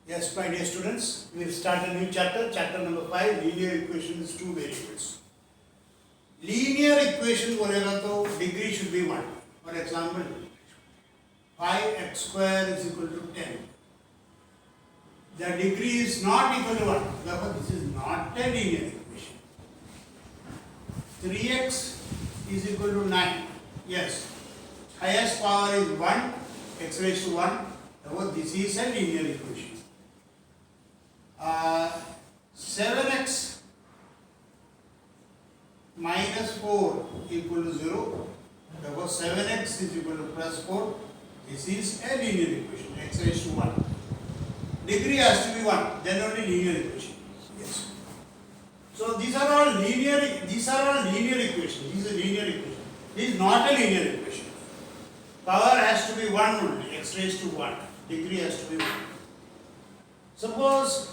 Yes, my dear students, we will start a new chapter, chapter number 5, linear equations, two variables. Linear equation बोलेगा तो degree should be 1. For example, 5x square is equal to 10. The degree is not equal to 1. Therefore, this is not a linear equation. 3x is equal to 9. Yes, highest power is 1, x raised to 1. Therefore, this is a linear equation. 7x minus 4 equal to 0. Therefore, 7x is equal to plus 4. This is a linear equation, x raised to 1. Degree has to be 1, then only linear equation. Yes. So these are all linear equations. This is a linear equation. This is not a linear equation. Power has to be 1 only, x raised to 1. Degree has to be 1. Suppose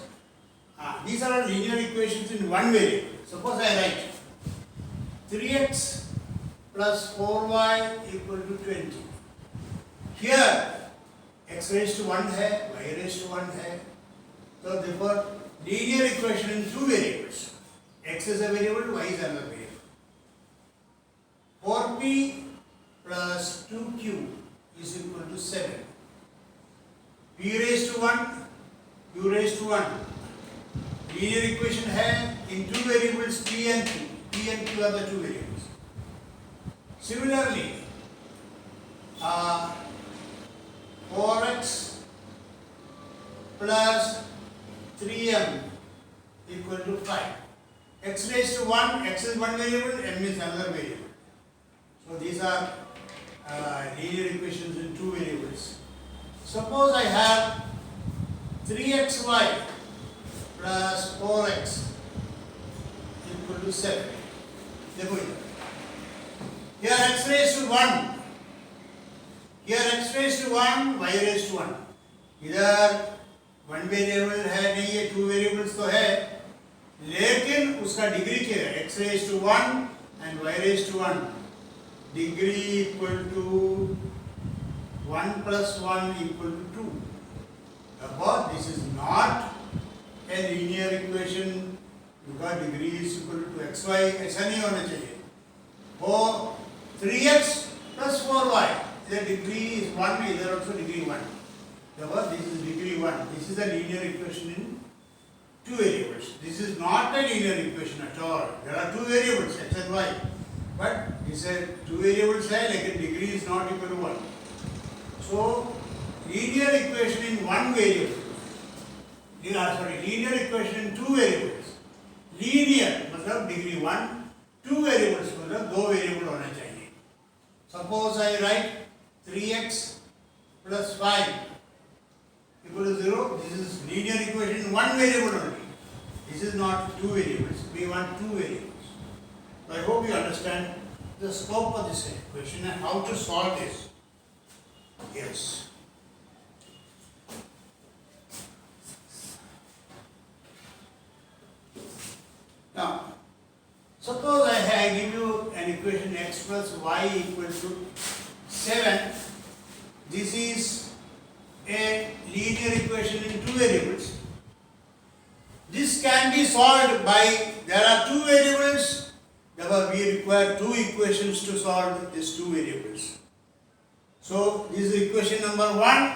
these are all linear equations in one variable. Suppose I write 3x plus 4y equal to 20. Here x raised to 1 है, y raised to 1 है. So therefore linear equation in two variables. X is a variable, y is another variable. 4p plus 2q is equal to 7. p raised to 1, q raised to 1. Linear equation है in two variables p and q. P and q are the two variables. Similarly, 4x plus 3m equal to 5. X raised to 1, x is one variable, m is another variable. So these are linear equations in two variables. Suppose I have 3xy plus 4x equal to 7. देखो इधर. Here x raised to 1. Here x raised to 1, y raised to 1. इधर one variable है नहीं है, two variables तो है, लेकिन उसका डिग्री क्या है? x raised to 1 and y raised to 1. Degree equal to 1 plus 1 equal to 2. Therefore, this is not a linear equation because degree is equal to xy. ऐसा नहीं होना चाहिए. For 3x plus 4y, the degree is 1, either also degree 1. Therefore, this is degree 1. This is a linear equation in two variables. This is not a linear equation at all. There are two variables, x and y. But this is two variables है, लेकिन degree is not equal to 1. So, linear equation in one variable. Linear equation in two variables. Linear मतलब degree 1, two variables मतलब दो variable होना चाहिए. Suppose I write 3x plus 5 equal to 0. This is linear equation in one variable only. This is not two variables. We want two variables. So I hope you understand the scope of this equation and how to solve this. Yes. Now, suppose I give you an equation x plus y equal to 7. This is a linear equation in two variables. This can be solved by, there are two variables, therefore we require two equations to solve these two variables. So, this is equation number 1.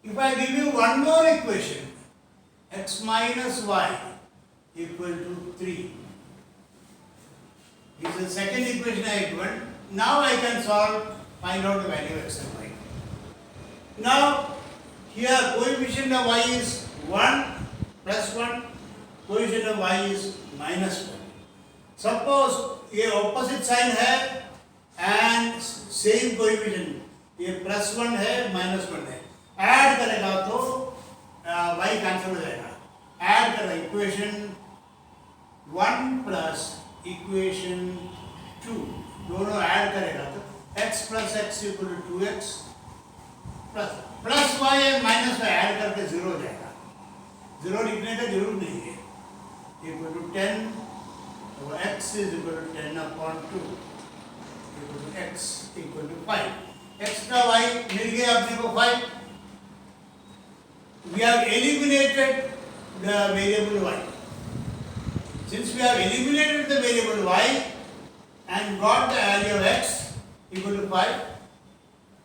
If I give you one more equation, x minus y equal to 3. This is the second equation I have given. Now I can find out the value of x and y. Now, here coefficient of y is 1 plus 1, coefficient of y is minus 1. Suppose ये opposite sign है and same coefficient, ये plus 1 है minus 1 है, add करेगा तो y cancel हो जाएगा. Add करेगा equation 1 plus equation 2, दोनों add करेगा तो x plus x equal to 2x plus y and minus y add करके 0 हो जाएगा. 0 लिखने का जरूर नहीं है. Equal to 10, तो x is equal to 10 upon 2 equal to x equal to 5. x का y मिल गया अपने को 5. we have eliminated the variable y. Since we have eliminated the variable y and got the value of x equal to 5,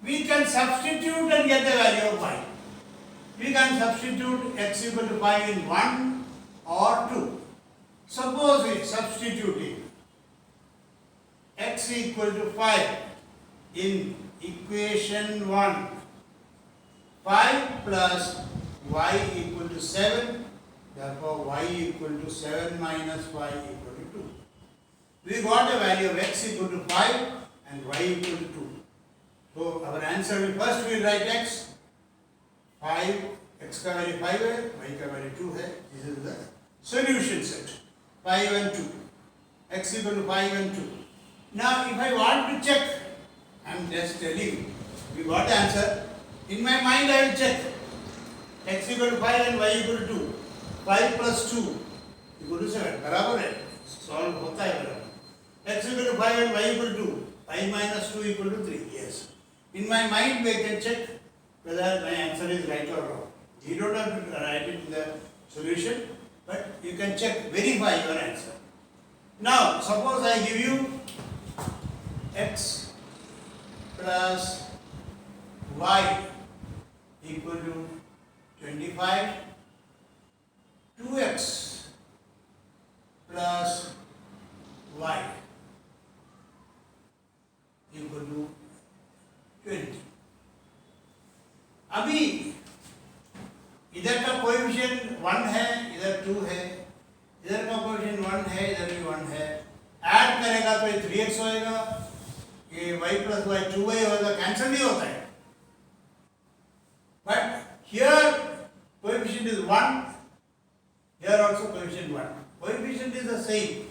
we can substitute and get the value of y. We can substitute x equal to 5 in 1 or 2. Suppose we substituting x equal to 5 in equation 1, 5 plus y equal to 7, therefore y equal to 7 minus y equal to 2. We got the value of x equal to 5 and y equal to 2. So our answer will first we will write x, 5, x का value 5 है, y का value 2 है. This is the solution set, 5 and 2, x equal to 5 and 2. Now if I want to check, I am just telling, we got the answer. In my mind I will check, x equal to 5 and y equal to 2. 5 plus 2 equal to 7. बराबर है, solve होता है बराबर. X equal to 5 and y equal to 2. 5 minus 2 equal to 3. Yes. In my mind we can check whether my answer is right or wrong. You don't have to write it in the solution, but you can check, verify your answer. Now suppose I give you x plus y equal to 25, 2x plus y equal to 20. अभी इधर का coefficient 1 है, इधर 2 है, इधर का coefficient 1 है, इधर भी 1 है. ऐड करेगा तो ये 3x होएगा, ये y plus y 2y होगा, कैंसिल नहीं होता है. But here coefficient is 1, here also coefficient 1. Coefficient is the same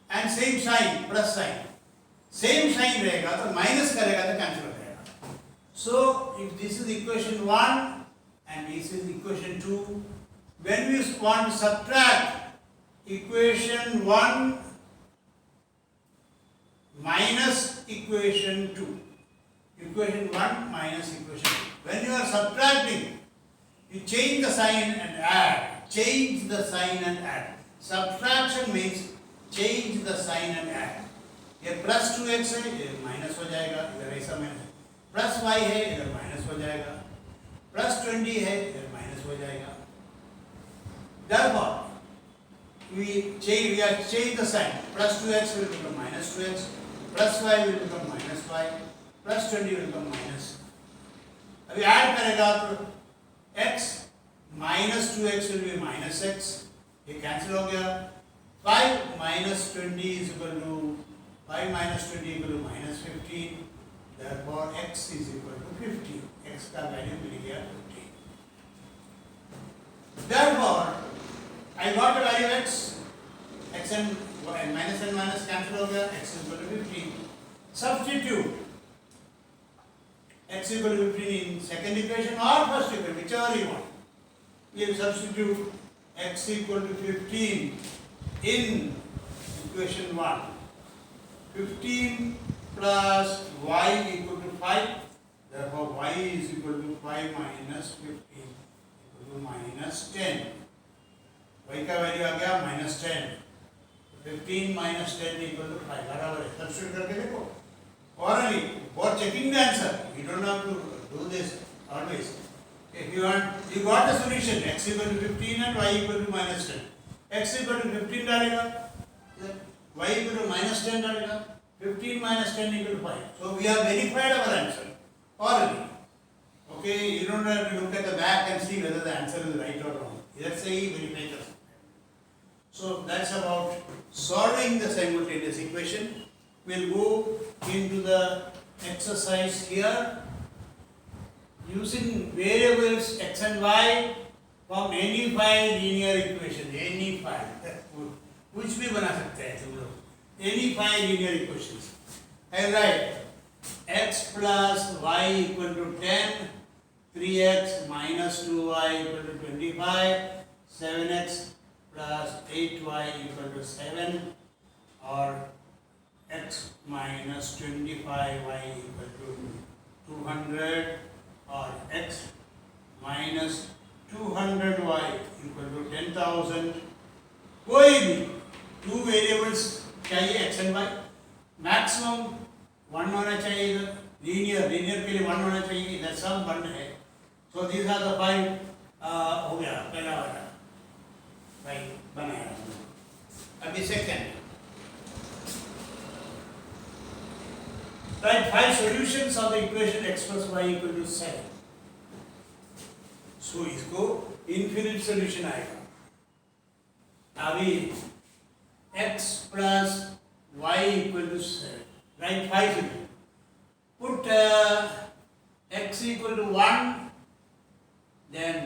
and same sign, plus sign. Same sign रहेगा तो minus करेगा तो cancel हो जाएगा. So if this is equation 1 and this is equation 2, when we want to subtract equation 1 minus equation 2, equation 1 minus equation 2. When you are subtracting, you change the sign and add. Change the sign and add. Subtraction means change the sign and add. ये plus 2x है, ये minus हो जाएगा, इधर ऐसा में plus y है, इधर माइनस हो जाएगा, प्लस 20 है, इधर माइनस हो जाएगा. Therefore, we have changed the sign. Plus 2x will become minus 2x, plus y will become minus y, plus 20 will become minus. अभी ऐड करेगा तो x minus 2x will be minus x, ये cancel हो गया. 5 minus 20 is equal to 5 minus 20 equal to minus 15. Therefore x is equal to 15. X का value मिल गया 15. Therefore I got the value of x. X and minus cancel हो गया. X is equal to 15. Substitute x equal to 15 in second equation or first equation, whichever you want. You substitute x equal to 15 in equation 1. 15 plus y equal to 5. Therefore y is equal to 5 minus 15 equal to minus 10. Y का value आ गया minus 10. 15 minus 10 equal to 5. बराबर है. Substitute करके देखो. Orally, for checking the answer, you don't have to do this always. If you want, you got the solution, x equal to 15 and y equal to minus 10. X equal to 15 डालेगा, y equal to minus 10 डालेगा, 15 minus 10 equal to 5. So we have verified our answer orally. Okay, you don't have to look at the back and see whether the answer is right or wrong. Let's say you verify the. So that's about solving the simultaneous equation. We'll go into the exercise here. Using variables x and y from any five linear equations, any five, कुछ भी बना सकते हैं तुम लोग, any five linear equations. I write x plus y equal to 10, 3x minus 2y equal to 25, 7x plus 8y equal to 7, or x minus 25y equal to 200, or x minus 500y equal to 10,000. कोई भी two variables चाहिए x and y, maximum 1 होना चाहिए इधर, linear के लिए 1 होना चाहिए, इधर सब 1 है. So these are the 5. हो गया पहला वाला भाई बनाया. अभी second, write 5 solutions of the equation x plus y equal to 7. सो इसको इन्फिनिट सोल्यूशन आएगा. अभी x plus y equal to 7. Write 5 solutions. Put x equal to 1, then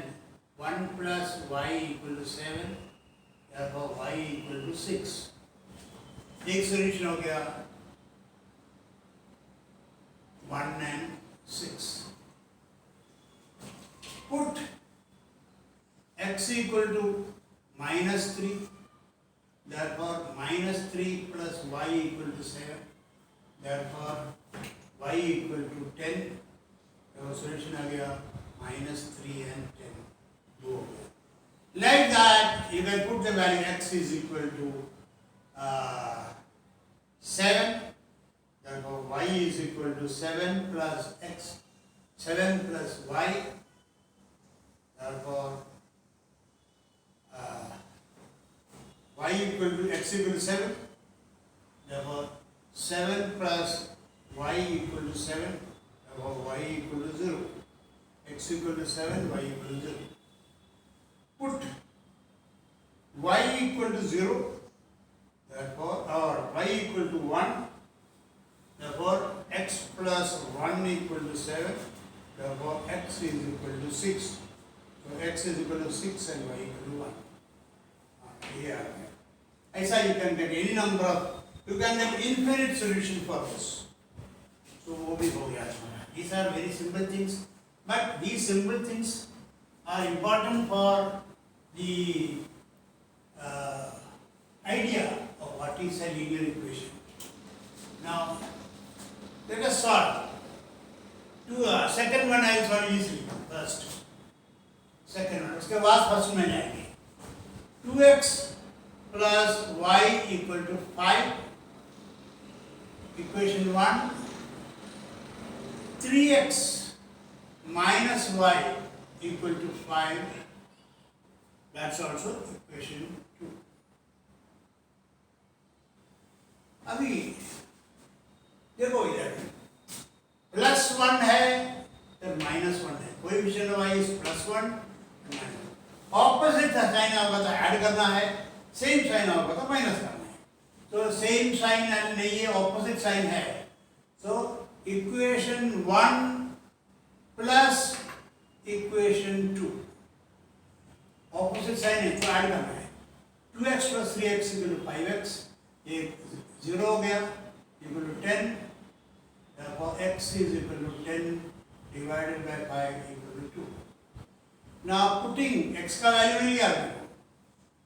1 plus y equal to 7, therefore y equal to 6. एक solution हो गया 1 and 6. Put x equal to -3, therefore -3 plus y equal to 7, therefore y equal to 10. तो solution आ गया -3 and 10. दो हो गया. Like that you can put the value x is equal to 7. Therefore y is equal to 7 plus x, 7 plus y. Therefore y equal to x equal to 7. Therefore 7 plus y equal to 7. Therefore y equal to 0. X equal to 7, y equal to 0. Put y equal to 0. Therefore y equal to 1. Therefore x plus 1 equal to 7. Therefore x is equal to 6. So x is equal to 6 and y equal to 1. Here. ऐसा you can get any number of, you can get infinite solution for this. So वो भी हो गया. These are very simple things, but these simple things are important for the idea of what is a linear equation. Now let us solve. Second one I will solve easily first. Second one. उसके बाद first में जाएंगे. 2x plus y equal to 5. Equation 1. 3x minus y equal to 5. That's also equation 2. अभी देखो इधर +1 है तो -1 है. Coefficient y is +1. Opposite sign होगा तो ऐड करना है, सेम साइन होगा तो माइनस करना है. तो सेम साइन नहीं है, ऑपोजिट साइन है. So equation 1 plus equation 2 opposite sign है तो ऐड करना है. 2x plus 3x equal to 5x. ये 0 हो गया equal to 10. Therefore x is equal to 10 divided by 5 equal to 2. Now putting x का वैल्यू मिल गया आपको.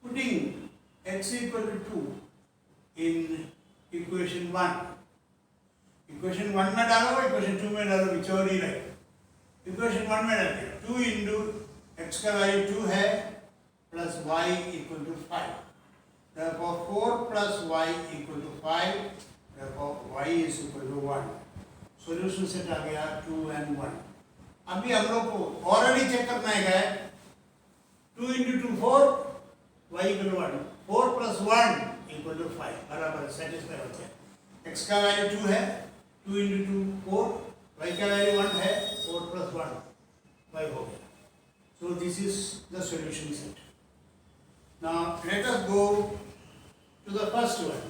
Putting x equal to 2 in equation 1. Equation 1 में डालो, equation 2 में डालो, whichever you like. Equation 1 में डालिए 2 into x का वैल्यू 2 है plus y equal to 5. Therefore 4 plus y equal to 5. Therefore y is equal to 1. Solution set आ गया 2 and 1. अभी हम लोग को ऑलरेडी चेक करना है 2 into 2 4, y equal to 1. 4 plus 1 equal to 5. बराबर सेटिस्फाई होते हैं. x का वैल्यू 2 है, 2 into 2 4, y का वैल्यू 1 है, 4 plus 1 5 हो गया. So this is the solution set. Now let us go to the first one.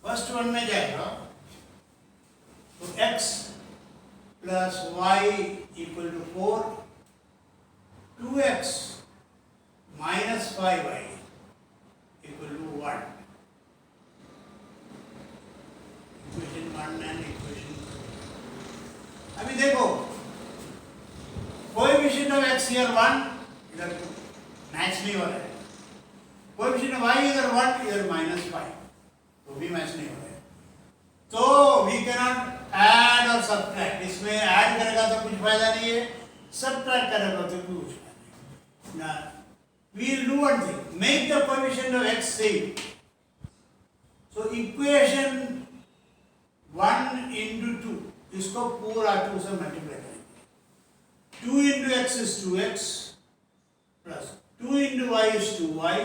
First one में जाएगा तो x plus y equal to 4, 2x minus 5y equal to 1. Equation 1 and equation 2. अभी देखो coefficient of x here 1, इधर match नहीं हो रहा है. कोएफिशिएंट ऑफ y इधर 1, इधर -5, तो भी मैच नहीं हो रहा है. तो वी कैन नॉट ऐड और सब्ट्रैक्ट, इसमें ऐड करेगा तो कुछ फायदा नहीं है, सब्ट्रैक्ट करेगा तो कुछ फायदा नहीं। We will do one thing, make the coefficient of x same. So equation 1 into 2, इसको पूरा 2 से मल्टीप्लाई करेंगे। 2 into x is 2x plus 2 into y is 2y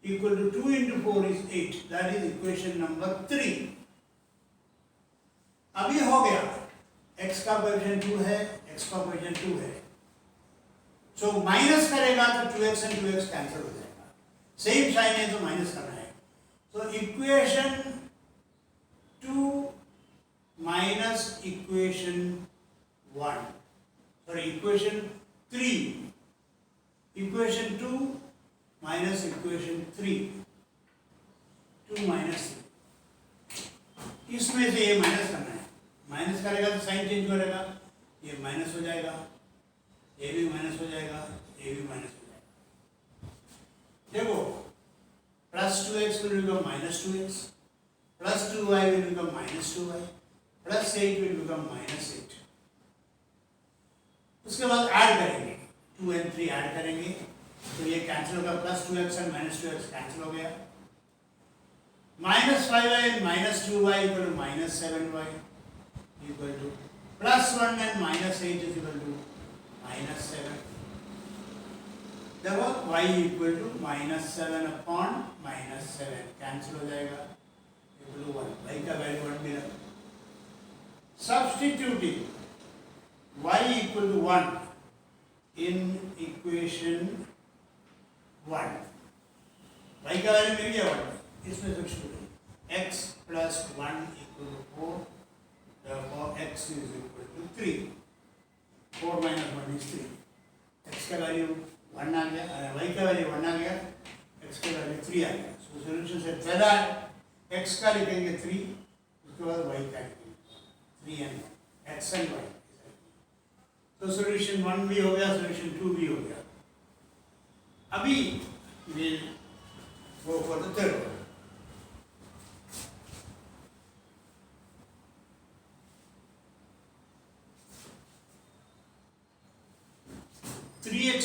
equal to 2 into 4 is 8. That is equation number 3. अभी हो गया, x का coefficient 2 है, x का कोएफिशिएंट 2 है, सो माइनस करेगा तो 2x एंड 2x कैंसिल हो जाएगा, सेम साइन है तो माइनस करना है। So equation 2 minus equation 1, sorry equation 3, equation 2 minus equation 3, 2 minus 3, इसमें से ये माइनस करना है, माइनस करेगा तो साइन चेंज करेगा, ये माइनस हो जाएगा, ये भी माइनस हो जाएगा, ये भी माइनस हो जाएगा। देखो plus 2x will become minus 2x, plus 2y will become minus 2y, plus 8 will become minus 8। उसके बाद ऐड करेंगे, 2 and 3 ऐड करेंगे तो ये कैंसिल होगा, plus 2x and minus 2x cancel हो गया, minus 5y and minus 2y equal to minus 7y equal to plus 1 and minus 8 is equal to minus 7. Therefore y equal to minus 7 upon minus 7 cancel हो जाएगा, equal to 1, y का value 1 मिला। Substituting y equal to 1 in equation 1, y का value मिल गया 1, इसमें substitute x plus 1 equal to 4, therefore x is equal to 3, 4 minus 1 is 3, x का value 1 आ गया, y का वैल्यू 1 आ गया, x का वैल्यू 3 आ गया। सो सॉल्यूशन से पहला x का लिखेंगे 3, उसके बाद y का लिखेंगे 3 and x and y। तो सॉल्यूशन 1 भी हो गया, सॉल्यूशन 2 भी हो गया। अभी we'll go for the third one. x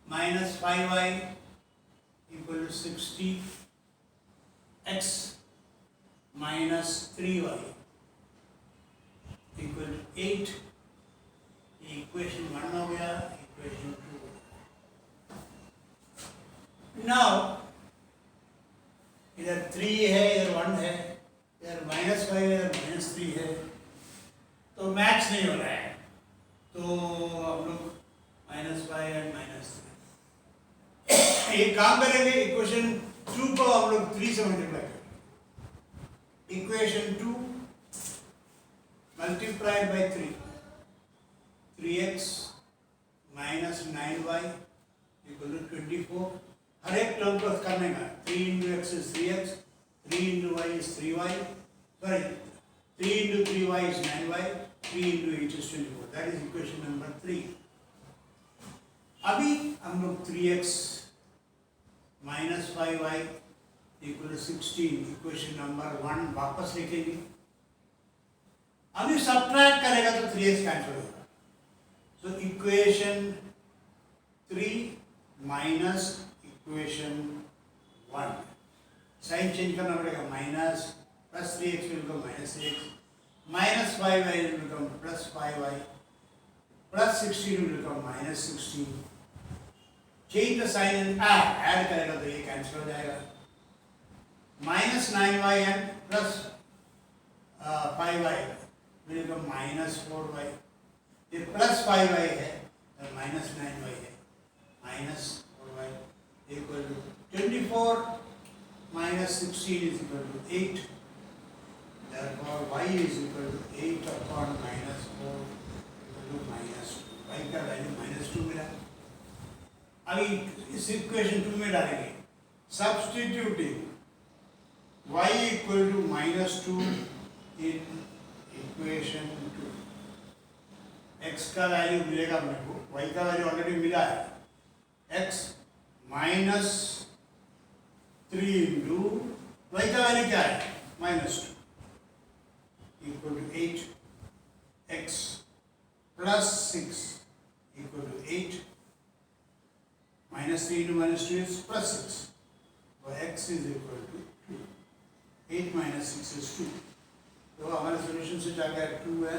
minus 5y equal to 60, x minus 3y equal to 8, equation 1 हो गया, इक्वेशन 2 हो गया। नाउ इधर 3 है, इधर 1 है, इधर -5 है, इधर -3 है, तो मैच नहीं हो रहा है, तो हम लोग -5 एंड -3 एक काम करेंगे, इक्वेशन 2 को हम लोग 3 से मल्टीप्लाई करेंगे। Equation 2 multiplied by 3, 3x minus 9y equal to 24। हर एक टर्म को करने का, 3 into x is 3x, 3 into y is 3y, sorry 3 into 3y is 9y, 3 into 8 is 24, that is equation number 3। अभी हम लोग 3x minus 5y equal to 16 equation number 1 वापस लिखेंगे। अभी सब्ट्रैक्ट करेगा तो 3x कैंसिल होगा, so equation 3 minus equation 1, sign change करना पड़ेगा, minus plus 3x will become minus 3x, minus 5y will become plus 5y, plus 16 will become minus 16, change the sign and add करेगा तो ये cancel हो जाएगा, minus 9y and plus 5y will become minus 4y, ये plus 5y है और minus 9y है, minus 4y equal to 24 minus 16 is equal to 8, therefore y is equal to 8 upon minus 4 equal to minus 2, y का value -2 मिला। अभी इस equation 2 में डालेंगे, substituting y equal to -2 in equation 2, x का वैल्यू मिलेगा अपने को, y का वैल्यू ऑलरेडी मिला है, x minus 3 into y का वैल्यू क्या है minus 2 equal to 8, x plus 6 equal to 8, minus 3 into minus 2 is plus 6, so x is equal to 2, 8 minus 6 is 2, तो हमारे सोल्यूशन से क्या गया 2 है,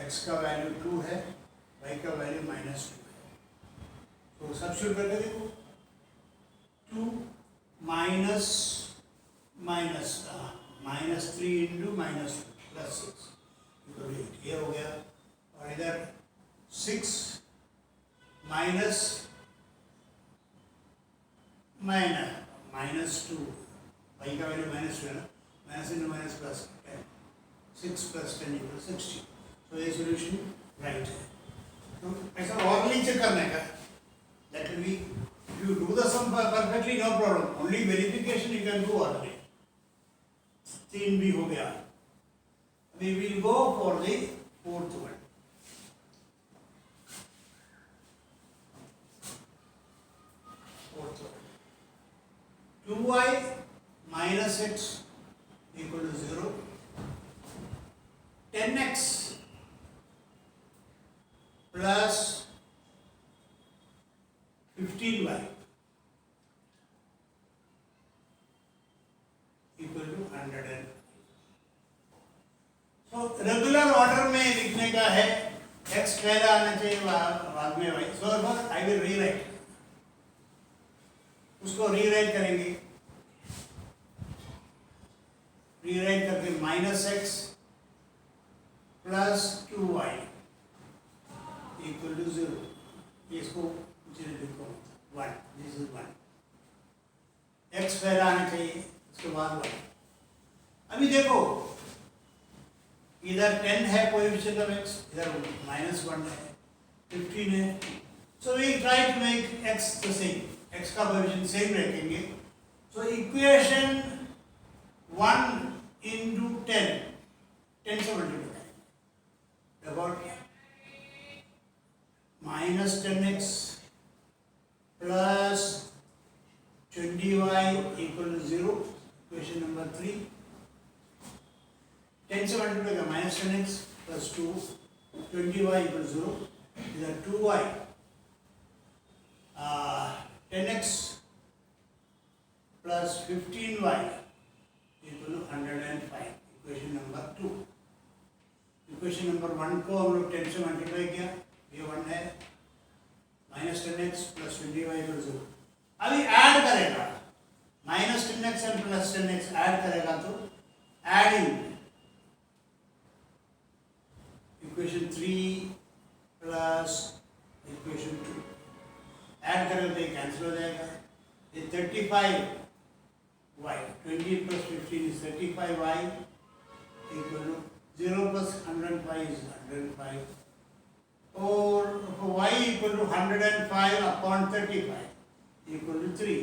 x का वैल्यू 2 है, y का वैल्यू minus 2 है, तो सब्स्टिट्यूट करके देखो 2 minus minus 3 into minus 2 plus 6 equal to 8, ये हो गया, और इधर 6 minus minus 2, y का वैल्यू minus 2 है ना, minus into minus plus 10, 6 plus 10 equals 60, तो ये सोल्यूशन राइट है। तो ऐसा ऑर्डरली चेक करने का, that will be, if you do the sum perfectly no problem, only verification you can do orderly। 3 भी हो गया, we will go for the fourth one। Fourth one, 2y minus x equal to 0, 10x plus 15y equal to 100। तो regular order में लिखने का है, x पहला आना चाहिए बाद में y, so I will rewrite, उसको रीराइट करेंगे, रीराइट करके minus x plus 2y equal to 0, इसको लिखो 1, दिस इज 1, x पहला आना चाहिए, उसके बाद y। अभी देखो इधर 10 है कोएफिशिएंट ऑफ x, इधर माइनस 1 है, 15 है, so we try to make x the same, x का कोएफिशिएंट सेम रखेंगे, सो इक्वेशन 1 into 10, 10 से मल्टीप्लाई करेंगे, about minus 10x plus 20y equal to 0, equation number 3, 10 से मल्टीप्लाई करेंगे, minus 10x plus 2, 20y equal to 0, इधर 2y, 10x plus 15y equal to 105, equation number 2। Equation number 1 को हम लोग 10 से मल्टीप्लाई किया, ये 1 है, minus 10x plus 20y equal 0। अभी ऐड करेगा, minus 10x and plus 10x add करेगा, तो adding equation 3 plus equation 2 add करेगा तो ये कैंसिल हो जाएगा, ये 35y, 20 plus 15 is 35y equal to 0 plus 105 is 105, or y equal to 105 upon 35 equal to 3,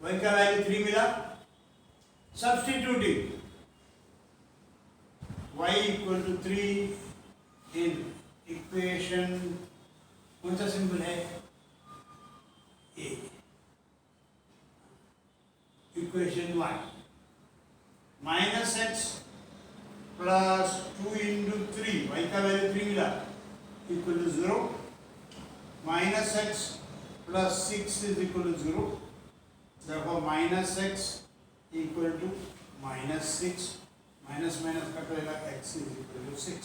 y का वैल्यू 3 मिला, substituting y equal to 3 in equation कौन सा सिंबल है, a, equation 1, minus x plus 2 into 3, y का value 3 मिला, equal to 0, minus x plus 6 is equal to 0, therefore minus x equal to minus 6, minus minus कटेगा, x is equal to 6,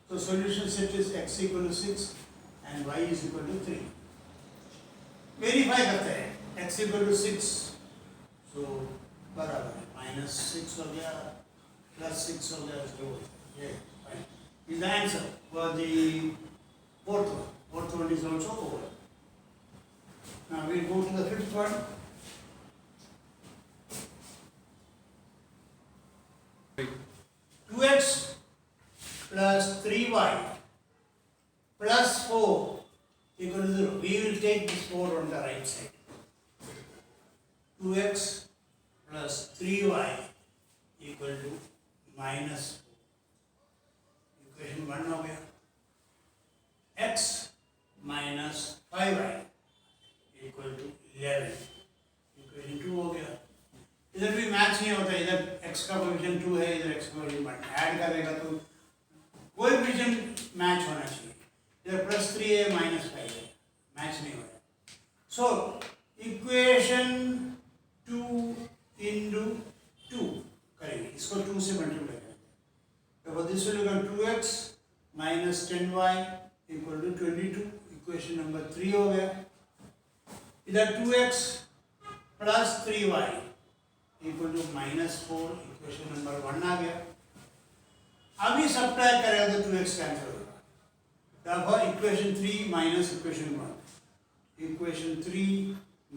तो solution set is x equal to 6 and y is equal to 3। Verify करते हैं, x equal to 6, तो बराबर है, minus 6 हो गया plus 6 हो गया, इसको ये fine is the answer for the fourth one is also over। Now we go to the fifth one, two x plus 3y plus 4 equal to 0, we will take this 4 on the right side, 2x plus 3y equal to minus 4, equation 1 हो गया, x minus 5y equal to 11, equation 2 हो गया, इधर भी match नहीं होता, इधर x का कोएफिशिएंट 2 है, इधर x का कोएफिशिएंट 1, ऐड करेगा तो कोएफिशिएंट मैच होना चाहिए, इधर +3 है -5 है, मैच नहीं हो रहा। सो इक्वेशन 2 into 2 करेंगे, इसको 2 से मल्टीप्लाई करेंगे, तो this will become 2x minus 10y equal to 22, equation number 3 हो गया। इधर 2x plus 3y equal to -4, equation number 1 आ गया। अभी सब्ट्रैक्ट करेगा तो 2x कैंसिल होगा, therefore equation 3 minus equation 1, equation 3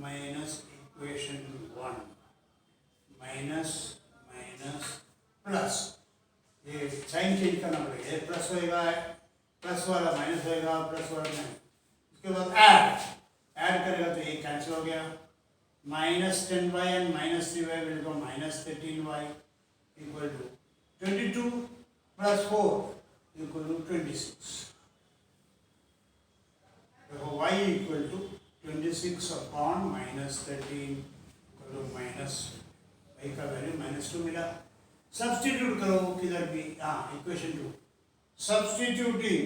minus equation 1 minus minus plus, ये साइन चेंज करना पड़ेगा, ये प्लस होएगा, प्लस वाला माइनस होएगा, प्लस वाला माइनस, उसके बाद ऐड करेगा तो ये कैंसिल हो गया, -10y and -3y will go -13y equal to 22 + 4 equal to 26। देखो y equal to 26 upon -13 equal to minus y का वैल्यू -2 मिला। सब्स्टिट्यूट करो किधर भी, हाँ equation 2, substituting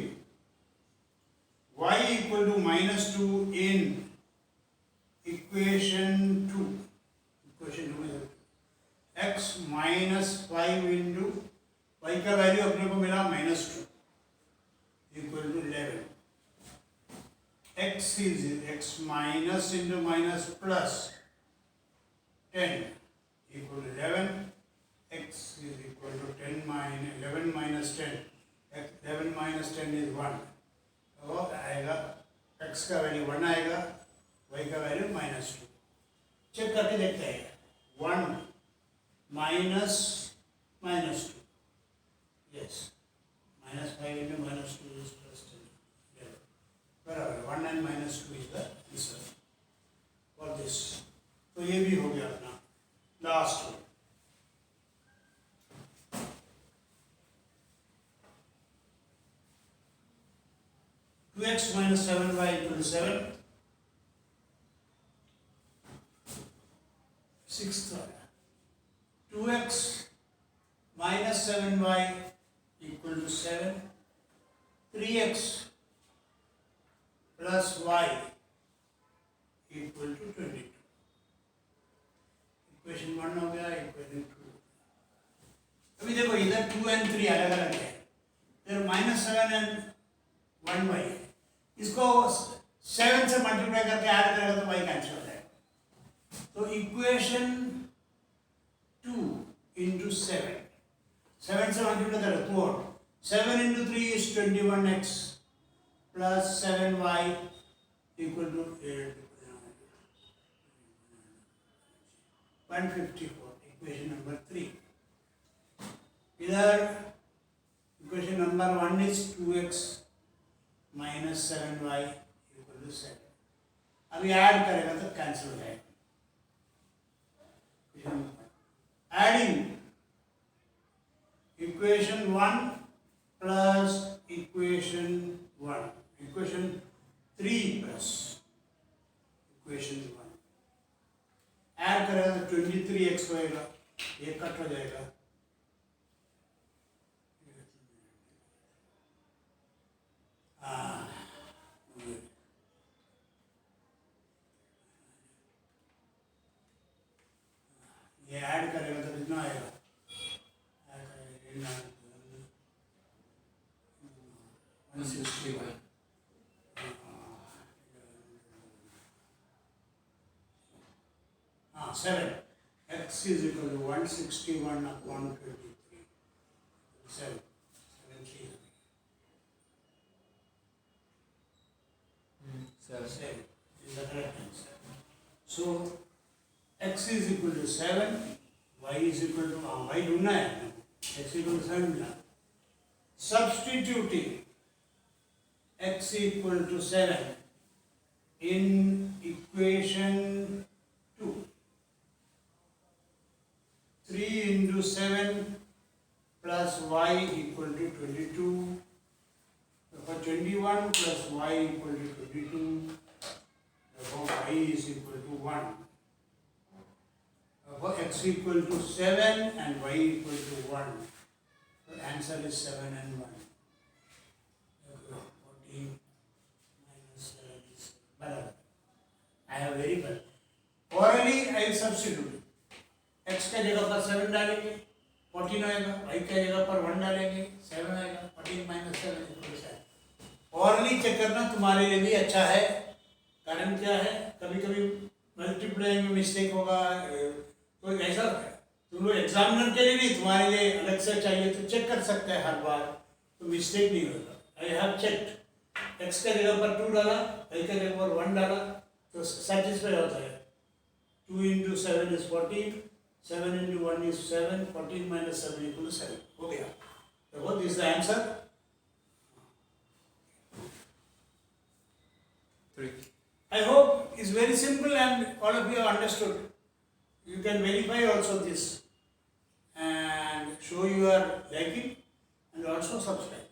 y equal to -2 in equation 2, equation 2 में x -5 इंटू y का value अपने को मिला -2 equal to 11, x is x minus into minus plus 10 equal to 11, x is equal to 10 minus 11 minus 10, 11 minus 10 is 1, तो आएगा x का value 1 आएगा, y का वैल्यू -2, चेक करके देखते हैं, 1 minus -2, yes, -5 into -2 is +10, बराबर 1 and -2 is the answer for this। तो ये भी हो गया अपना last. 2x minus 7y equal to 7, sixth one, 2x minus 7y equal to 7, 3x plus y equal to 22, equation 1 हो गया, इक्वेशन 2। अभी देखो इधर 2 and 3 अलग अलग है, इधर -7 and 1y, इसको 7 से मल्टीप्लाई करके ऐड करेगा तो y कैंसिल हो जाएगा, तो इक्वेशन 2 into 7, 7 से मल्टीप्लाई करो तो 7 into 3 is 21x plus 7y equal to 154, equation number 3। इधर equation number 1 is 2x minus 7y equal to 7, अभी ऐड करेगा तो कैंसिल हो जाएगा, adding equation 1 plus equation 1, equation 3 plus equation 1, add करेगा तो 23x होएगा, ये कट हो जाएगा, ये ऐड करेगा तो कितना आएगा, 161, हाँ 7, x is equal to 161 upon 23, 7, 7 is the correct answer. So x is equal to 7, y is equal to y ढूंढना है, x equal to 7 मिला, substituting x equal to 7 in equation 2, 3 into 7 plus y equal to 22, for 21 plus y equal to 22, therefore y is equal to 1. For x x equal to 7 and y equal to 1. So answer is 7 and 1. Okay, 14 minus 7 is barabar. I have verified. Orally I will substitute. x का जगह पर 7 डालेंगे 14 आएगा, y का जगह पर 1 डालेंगे 7 आएगा, 14 minus 7 equals 7. Orally चेक करना तुम्हारे लिए भी अच्छा है. कारण क्या है, कभी कभी मल्टीप्लाई में मिस्टेक होगा, तो ऐसा तुम लोग एग्जामिनर के लिए नहीं, तुम्हारे लिए अलग से चाहिए तो चेक कर सकते हैं हर बार, तो मिस्टेक नहीं होगा. I have checked. एक्स का जगह पर 2 डाला, y का जगह पर 1 डाला, तो सेटिस्फाई होता है. 2 into 7 is 14, 7 into 1 is 7, 14 minus 7 equal to 7. हो गया. So this is the answer. 3. I hope it's very simple and all of you have understood. You can verify also this and show your liking and also subscribe.